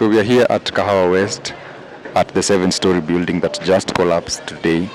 So we are here at Kahawa West at the 7-story building that just collapsed today.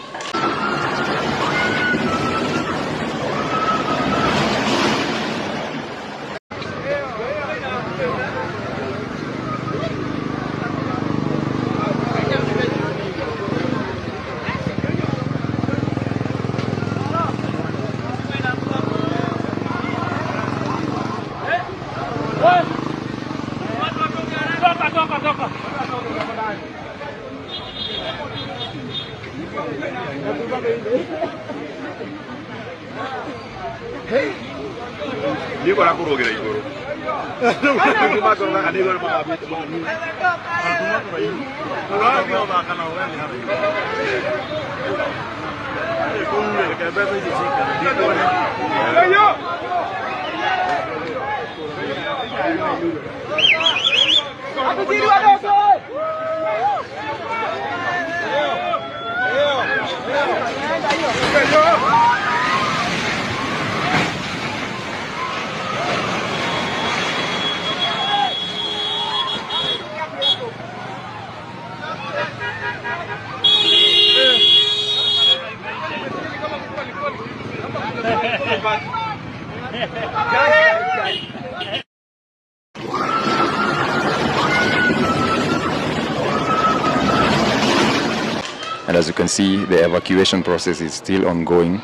And as you can see, the evacuation process is still ongoing.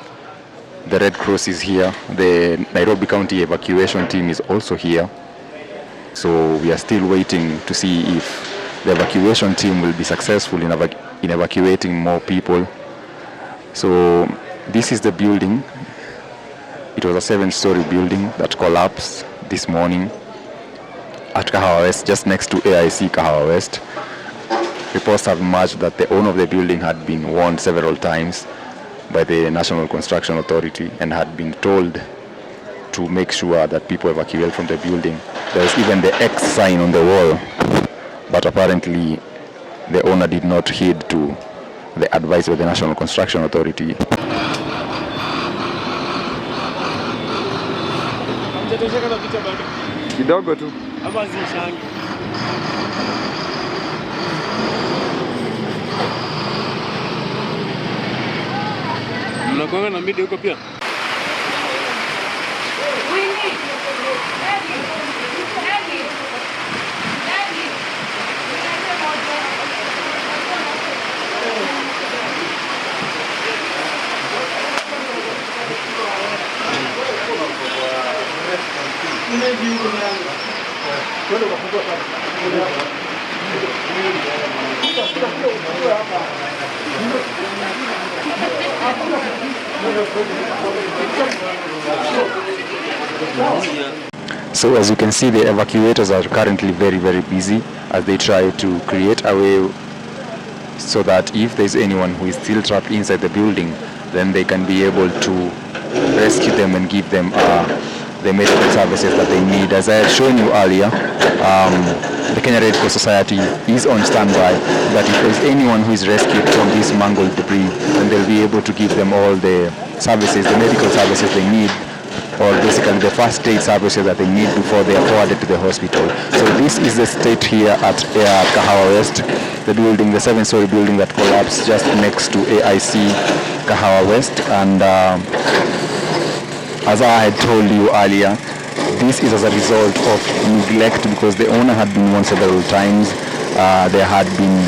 The Red Cross is here. The Nairobi County evacuation team is also here. So we are still waiting to see if the evacuation team will be successful in evacuating more people. So this is the building. It was a 7-story building that collapsed this morning at Kahawa West, just next to AIC Kahawa West. Reports have emerged that the owner of the building had been warned several times by the National Construction Authority and had been told to make sure that people evacuate from the building. There was even the X sign on the wall, but apparently the owner did not heed to the advice of the National Construction Authority. Kidogo tu. Mnakuanga na midi huko pia? So as you can see, the evacuators are currently very busy as they try to create a way so that if there's anyone who is still trapped inside the building, then they can be able to rescue them and give them the medical services that they need. As I had shown you earlier, the Kenya Red Cross Society is on standby, but if there's anyone who is rescued from this mangled debris, then they'll be able to give them all the services, the medical services they need, or basically the first aid services that they need before they are forwarded to the hospital. So this is the state here at Kahawa West, the building, the 7-story building that collapsed just next to AIC Kahawa West. And as I had told you earlier, this is as a result of neglect, because the owner had been warned several times. There had been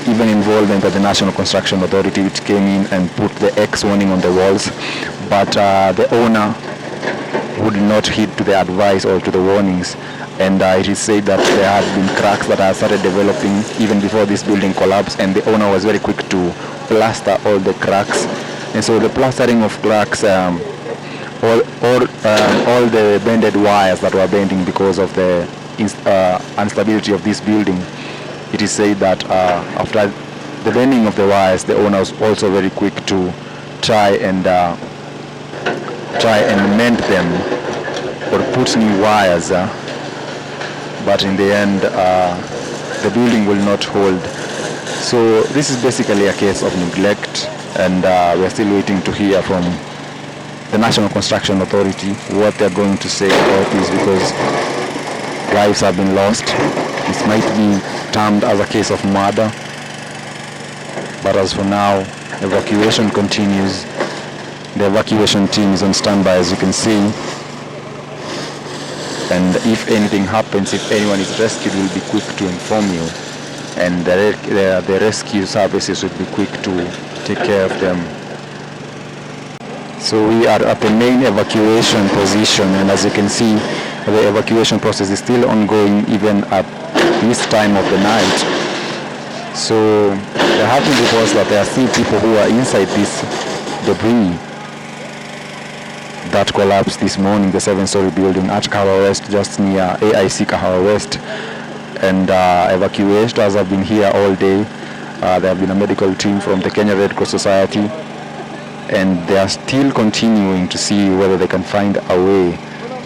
even involvement of the National Construction Authority, which came in and put the X warning on the walls. But the owner would not heed to the advice or to the warnings. And it is said that there had been cracks that had started developing even before this building collapsed, and the owner was very quick to plaster all the cracks. And so the plastering of cracks, all the bended wires that were bending because of the instability of this building, it is said that after the bending of the wires, the owner was also very quick to try and mend them or put new wires, but in the end the building will not hold. So this is basically a case of neglect, and we're still waiting to hear from the National Construction Authority what they're going to say about this, because lives have been lost. This might be termed as a case of murder. But as for now, evacuation continues. The evacuation team is on standby, as you can see. And if anything happens, if anyone is rescued, we'll be quick to inform you. And the rescue services will be quick to take care of them. So we are at the main evacuation position, and as you can see, the evacuation process is still ongoing even at this time of the night. So there have been reports that there are still people who are inside this debris that collapsed this morning, the 7-story building at Kahawa West, just near AIC Kahawa West. And evacuators have been here all day. There have been a medical team from the Kenya Red Cross Society, and they are still continuing to see whether they can find a way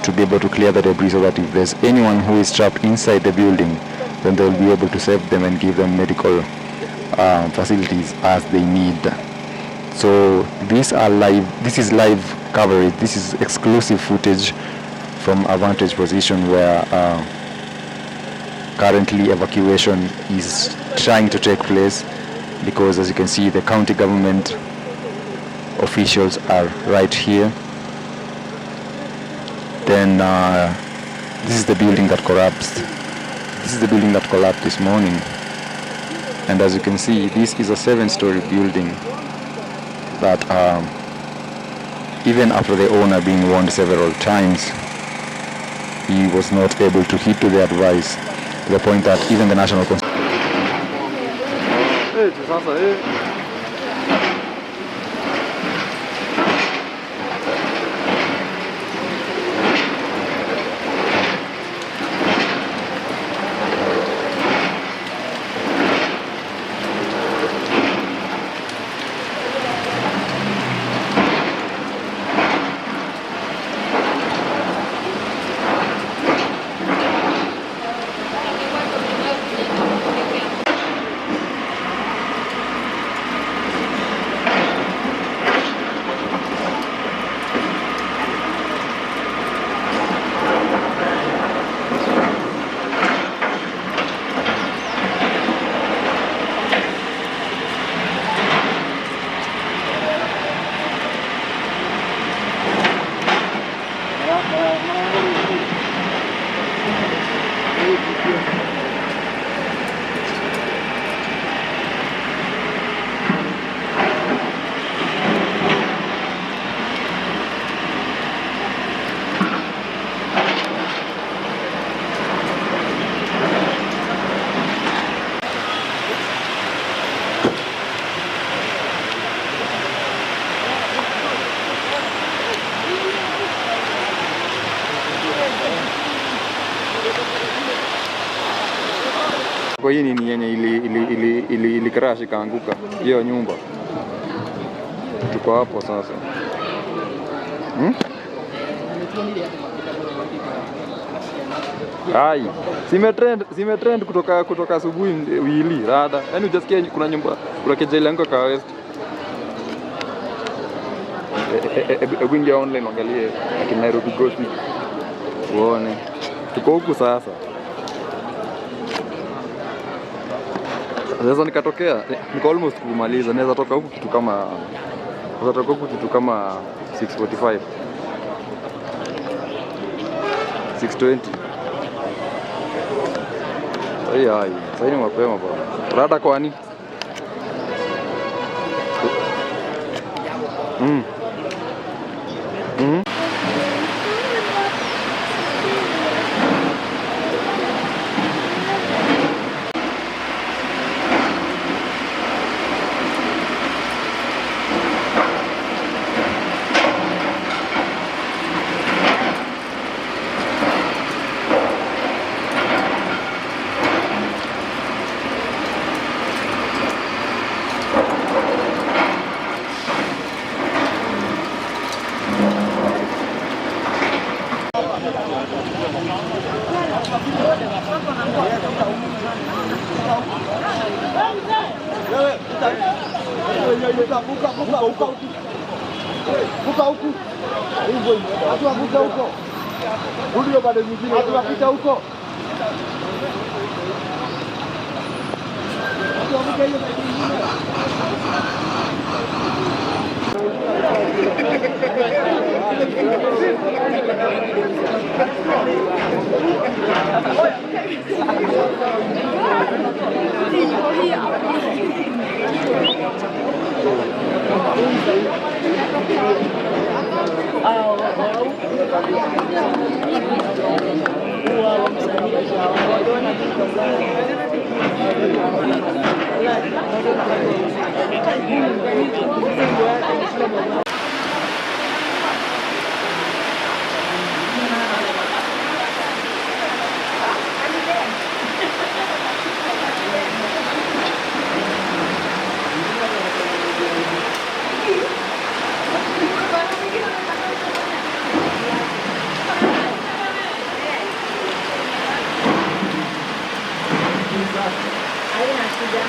to be able to clear the debris, so that if there's anyone who is trapped inside the building, then they'll be able to save them and give them medical facilities as they need. So this is live coverage. This is exclusive footage from a vantage position where currently evacuation is trying to take place, because as you can see, the county government officials are right here. Then this is the building that collapsed. This is the building that collapsed this morning. And as you can see, this is a 7-story building that even after the owner being warned several times, he was not able to heed to the advice, to the point that even the National Kwa hii ni yenye ili crash ikaanguka hiyo nyumba. Tuko hapo sasa. Ai, simetrend kutoka asubuhi wili rada. Yaani hujasikia kuna nyumba, kuna kejeli yangu kwa West. Hebu ingia online angalie akina Nairobi Ghost. Uone. Tuko huku sasa. Sasa nikatokea, niko almost kumaliza, naweza toka huku kitu kama 6:45 6:20. Ai, sasa ni mapema bwana. Rada kwani? Vuka huku. Hivyo hivyo. Watu wavuka huko. Rudi bado nyingine. Watu wapita huko. Ahí en la silla.